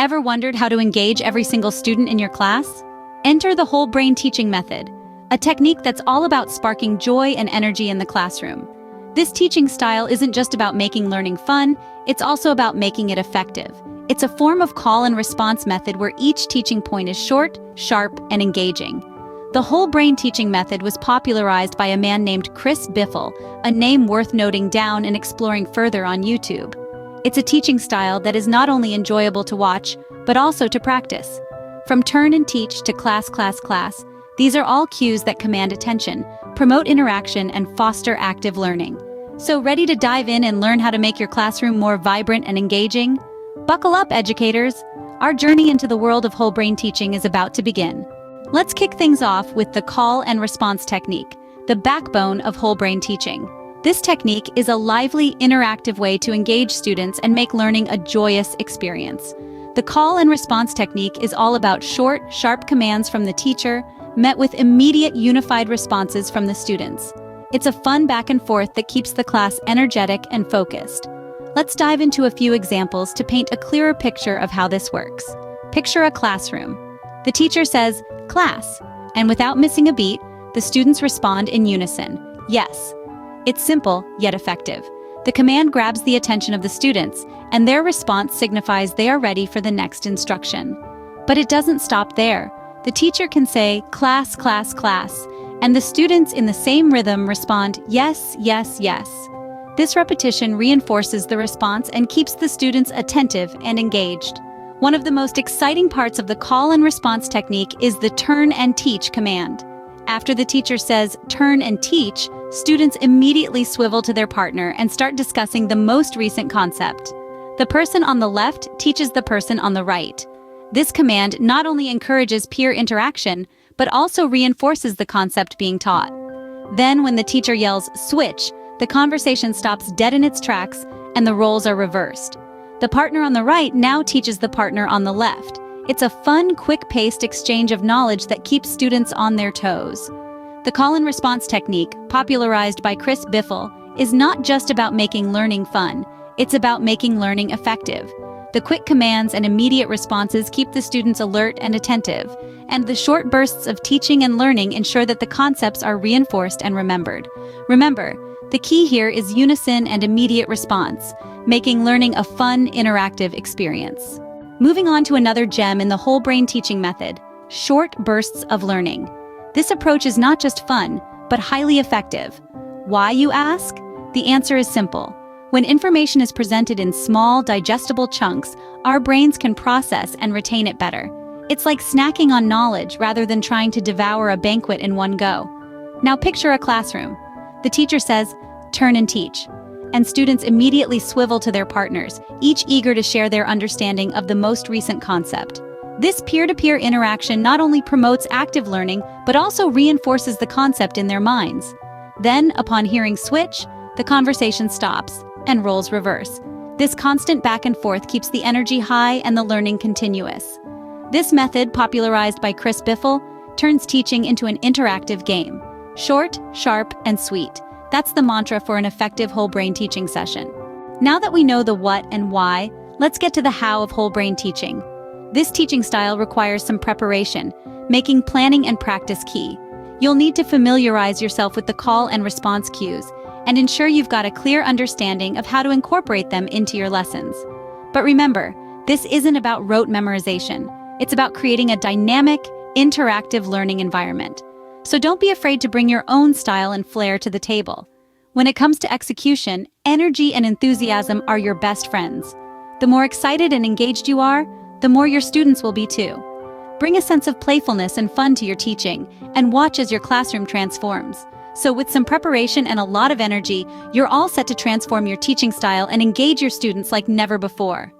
Ever wondered how to engage every single student in your class? Enter the whole brain teaching method, a technique that's all about sparking joy and energy in the classroom. This teaching style isn't just about making learning fun, it's also about making it effective. It's a form of call and response method where each teaching point is short, sharp, and engaging. The whole brain teaching method was popularized by a man named Chris Biffle, a name worth noting down and exploring further on YouTube. It's a teaching style that is not only enjoyable to watch, but also to practice. From turn and teach to class, these are all cues that command attention, promote interaction, and foster active learning. So ready to dive in and learn how to make your classroom more vibrant and engaging? Buckle up, educators! Our journey into the world of whole brain teaching is about to begin. Let's kick things off with the call and response technique, the backbone of whole brain teaching. This technique is a lively, interactive way to engage students and make learning a joyous experience. The call and response technique is all about short, sharp commands from the teacher, met with immediate, unified responses from the students. It's a fun back and forth that keeps the class energetic and focused. Let's dive into a few examples to paint a clearer picture of how this works. Picture a classroom. The teacher says, "Class," and without missing a beat, the students respond in unison, "Yes." It's simple, yet effective. The command grabs the attention of the students, and their response signifies they are ready for the next instruction. But it doesn't stop there. The teacher can say, "Class," and the students in the same rhythm respond, "Yes." This repetition reinforces the response and keeps the students attentive and engaged. One of the most exciting parts of the call and response technique is the turn and teach command. After the teacher says, "Turn and teach," students immediately swivel to their partner and start discussing the most recent concept. The person on the left teaches the person on the right. This command not only encourages peer interaction, but also reinforces the concept being taught. Then, when the teacher yells, "Switch," the conversation stops dead in its tracks and the roles are reversed. The partner on the right now teaches the partner on the left. It's a fun, quick-paced exchange of knowledge that keeps students on their toes. The call and response technique, popularized by Chris Biffle, is not just about making learning fun, it's about making learning effective. The quick commands and immediate responses keep the students alert and attentive, and the short bursts of teaching and learning ensure that the concepts are reinforced and remembered. Remember, the key here is unison and immediate response, making learning a fun, interactive experience. Moving on to another gem in the whole brain teaching method, short bursts of learning. This approach is not just fun, but highly effective. Why, you ask? The answer is simple. When information is presented in small, digestible chunks, our brains can process and retain it better. It's like snacking on knowledge rather than trying to devour a banquet in one go. Now picture a classroom. The teacher says, "Turn and teach," and students immediately swivel to their partners, each eager to share their understanding of the most recent concept. This peer-to-peer interaction not only promotes active learning, but also reinforces the concept in their minds. Then, upon hearing "switch," the conversation stops, and roles reverse. This constant back and forth keeps the energy high and the learning continuous. This method, popularized by Chris Biffle, turns teaching into an interactive game. Short, sharp, and sweet. That's the mantra for an effective whole brain teaching session. Now that we know the what and why, let's get to the how of whole brain teaching. This teaching style requires some preparation, making planning and practice key. You'll need to familiarize yourself with the call and response cues, and ensure you've got a clear understanding of how to incorporate them into your lessons. But remember, this isn't about rote memorization. It's about creating a dynamic, interactive learning environment. So don't be afraid to bring your own style and flair to the table. When it comes to execution, energy and enthusiasm are your best friends. The more excited and engaged you are, the more your students will be too. Bring a sense of playfulness and fun to your teaching, and watch as your classroom transforms. So with some preparation and a lot of energy, you're all set to transform your teaching style and engage your students like never before.